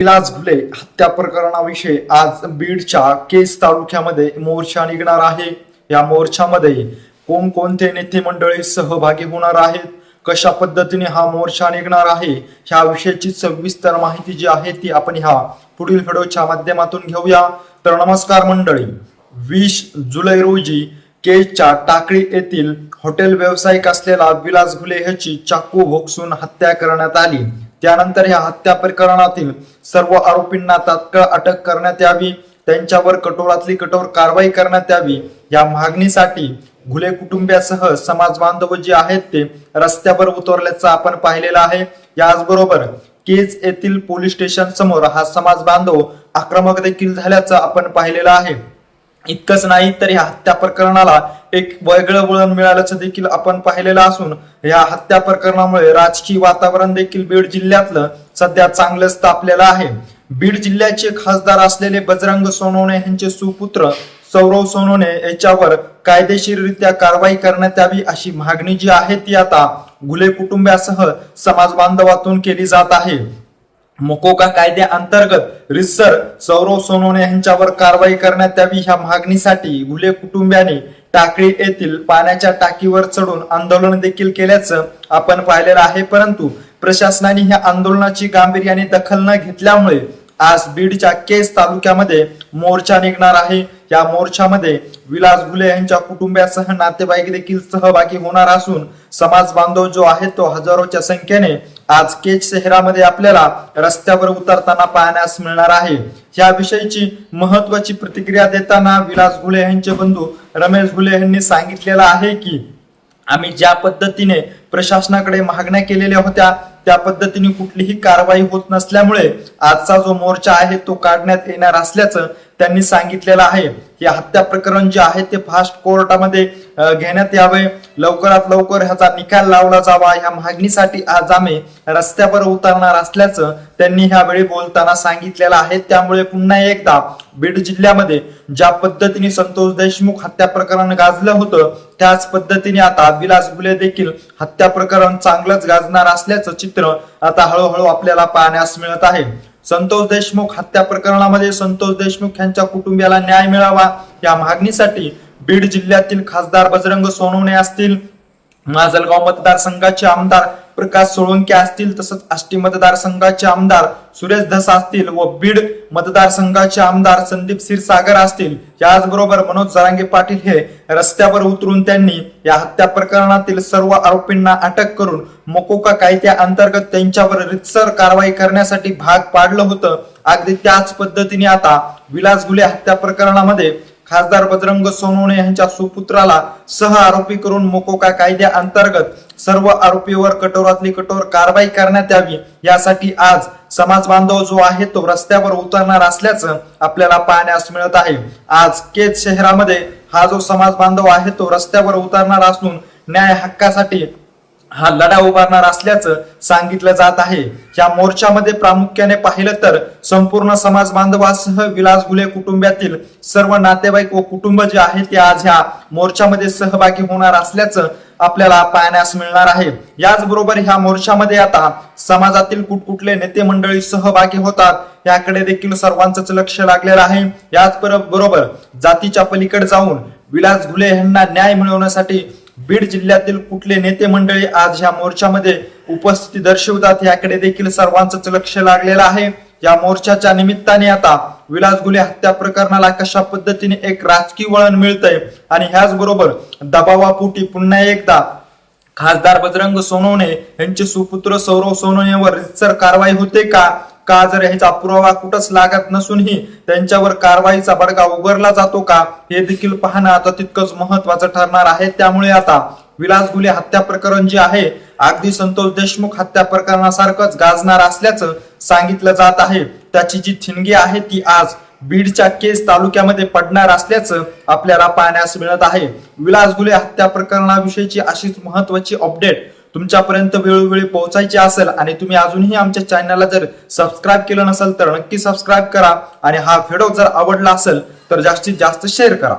विलास घुले हत्या प्रकरणाविषयी आज बीडच्या केज तालुक्यामध्ये मोर्चा निघणार आहे। या मोर्चामध्ये कोणकोणते नेते मंडळी सहभागी होणार आहेत, कशा पद्धतीने हा मोर्चा निघणार आहे, ह्या विषयीची सविस्तर माहिती जी आहे ती आपण ह्या पुढील व्हिडिओच्या माध्यमातून घेऊया। तर नमस्कार मंडळी, 20 जुलै रोजी केजच्या टाकळी येथील हॉटेल व्यावसायिक असलेला विलास घुले ह्याची चाकू भोगसून हत्या करण्यात आली। त्यानंतर या हत्या प्रकरणातील सर्व आरोपींना तात्काळ अटक करण्यात यावी, त्यांच्यावर कठोरातली कठोर कारवाई करण्यात यावी या मागणीसाठी घुले कुटुंबियासह समाज बांधव जे आहेत ते रस्त्यावर उतरल्याचं आपण पाहिलेलं आहे। याचबरोबर केज येथील पोलीस स्टेशन समोर हा समाज बांधव आक्रमक देखील झाल्याचं आपण पाहिलेलं आहे। इतकंच नाही तर या हत्या प्रकरणाला एक वेगळं वळण मिळाल्याचं देखील आपण पाहिलेलं असून या हत्या प्रकरणामुळे राजकीय वातावरण देखील बीड जिल्ह्यातलं सध्या चांगलंच तापलेलं आहे। बीड जिल्ह्याचे खासदार असलेले बजरंग सोनवणे यांचे सुपुत्र सौरव सोनवणे याच्यावर कायदेशीररित्या कारवाई करण्यात यावी अशी मागणी जी आहे ती आता घुले कुटुंबियासह समाज बांधवातून केली जात आहे। मोकोका कायद्याअंतर्गत रितसर सौरव सोनवणे यांच्यावर कारवाई करण्यात यावी ह्या मागणीसाठी घुले कुटुंबियांनी टाकळी येथील पाण्याच्या टाकीवर चढून आंदोलन देखील केल्याचं आपण पाहिलेलं आहे। परंतु प्रशासनाने ह्या आंदोलनाची गांभीर्याने दखल न घेतल्यामुळे आज बीडच्या केज तालुक्यामध्ये मोर्चा निघणार आहे। या मोर्चामध्ये विलास घुले यांच्या कुटुंबियासह नातेवाईक देखील सहभागी होणार असून समाज बांधव जो आहे तो हजारोच्या संख्येने आज केज शहरामध्ये आपल्याला रस्त्यावर उतरताना पाहण्यास मिळणार आहे। या विषयीची महत्वाची प्रतिक्रिया देताना विलास घुले यांचे बंधू रमेश घुले यांनी सांगितलेलं आहे की आम्ही ज्या पद्धतीने प्रशासनाकडे मागण्या केलेल्या होत्या त्या पद्धतीने कुठलीही कारवाई होत नसल्यामुळे आजचा जो मोर्चा आहे तो काढण्यात येणार असल्याचं त्यांनी सांगितलेलं आहे। या हत्या प्रकरण जे आहे ते फास्ट कोर्टामध्ये घेण्यात यावे, लवकरात लवकर ह्याचा निकाल लावला जावा या मागणीसाठी आज आम्ही रस्त्यावर उतरणार असल्याचं त्यांनी ह्यावेळी बोलताना सांगितलेलं आहे। त्यामुळे पुन्हा एकदा बीड जिल्ह्यामध्ये ज्या पद्धतीने संतोष देशमुख हत्या प्रकरण गाजलं होतं त्याच पद्धतीने आता विलास घुले देखील हत्या प्रकरण चांगलंच गाजणार असल्याचं चित्र आता हळूहळू आपल्याला पाहण्यास मिळत आहे। संतोष देशमुख हत्या प्रकरणामध्ये संतोष देशमुख यांच्या कुटुंबियाला न्याय मिळावा या मागणीसाठी बीड जिल्ह्यातील खासदार बजरंग सोनवणे असतील, माजलगाव मतदारसंघाचे आमदार प्रकाश सोळंके असतील, तसंच आष्टी मतदारसंघाचे आमदार सुरेश धस असतील व बीड मतदारसंघाचे आमदार संदीप क्षीरसागर असतील, याचबरोबर मनोज जरांगे पाटील हे रस्त्यावर उतरून त्यांनी या हत्या प्रकरणातील सर्व आरोपींना अटक करून मोकोका कायद्याअंतर्गत त्यांच्यावर रितसर कारवाई करण्यासाठी भाग पाडलं होतं। अगदी त्याच पद्धतीने आता विलास घुले हत्या प्रकरणामध्ये खासदार बजरंग सोनवणे यांच्या सुपुत्राला सह आरोपी करून मोकोका कायद्याअंतर्गत सर्व आरोपीवर कठोरातली कठोर कारवाई करण्यात यावी यासाठी आज समाज बांधव जो आहे तो रस्त्यावर उतरणार असल्याचं आपल्याला पाहण्यास मिळत आहे। आज केज शहरामध्ये हा जो समाज बांधव आहे तो रस्त्यावर उतरणार असून न्याय हक्कासाठी हा लढा उभारणार असल्याचं सांगितलं जात आहे। या मोर्चामध्ये प्रामुख्याने पाहिलं तर संपूर्ण समाज बांधवासह विलास घुले कुटुंबातील सर्व नातेवाईक व कुटुंब जे आहे ते आज ह्या मोर्चामध्ये सहभागी होणार असल्याचं आपल्याला पाहण्यास मिळणार आहे। याचबरोबर ह्या मोर्चामध्ये आता समाजातील कुठकुठले नेते मंडळी सहभागी होतात याकडे देखील सर्वांचंच लक्ष लागलेलं आहे। याच बरोबर जातीच्या पलीकडे जाऊन विलास घुले यांना न्याय मिळवण्यासाठी बीड जिल्ह्यातील कुठले नेते मंडळी आज या मोर्चामध्ये उपस्थिती दर्शवतात याकडे देखील सर्वांचंच लक्ष लागलेलं आहे। या मोर्चाच्या निमित्ताने आता विलास घुले हत्या प्रकरणाला कशा पद्धतीने एक राजकीय वळण मिळतंय आणि ह्याच बरोबर दबावापोटी पुन्हा एकदा खासदार बजरंग सोनवणे यांचे सुपुत्र सौरव सोनवणेवर रितसर कारवाई होते का जर ह्याचा पुरावा कुठंच लागत नसूनही त्यांच्यावर कारवाईचा बडगा उगारला जातो का हे देखील पाहणं आता तितकंच महत्वाचं ठरणार आहे। त्यामुळे आता विलास घुले हत्या प्रकरण जे आहे अगदी संतोष देशमुख हत्या प्रकरणासारखंच गाजणार असल्याचं सांगितलं जात आहे। त्याची जी ठिणगी आहे ती आज बीडच्या केज तालुक्यामध्ये पडणार असल्याचं आपल्याला पाहण्यास मिळत आहे। विलास घुले हत्या प्रकरणाविषयीची अशीच महत्वाची अपडेट तुमच्यापर्यंत वेळोवेळी पोहोचायची असेल आणि तुम्ही अजूनही आमच्या चॅनलला जर सबस्क्राईब केलं नसेल तर नक्की सबस्क्राईब करा आणि हा व्हिडिओ जर आवडला असेल तर जास्तीत जास्त शेअर करा।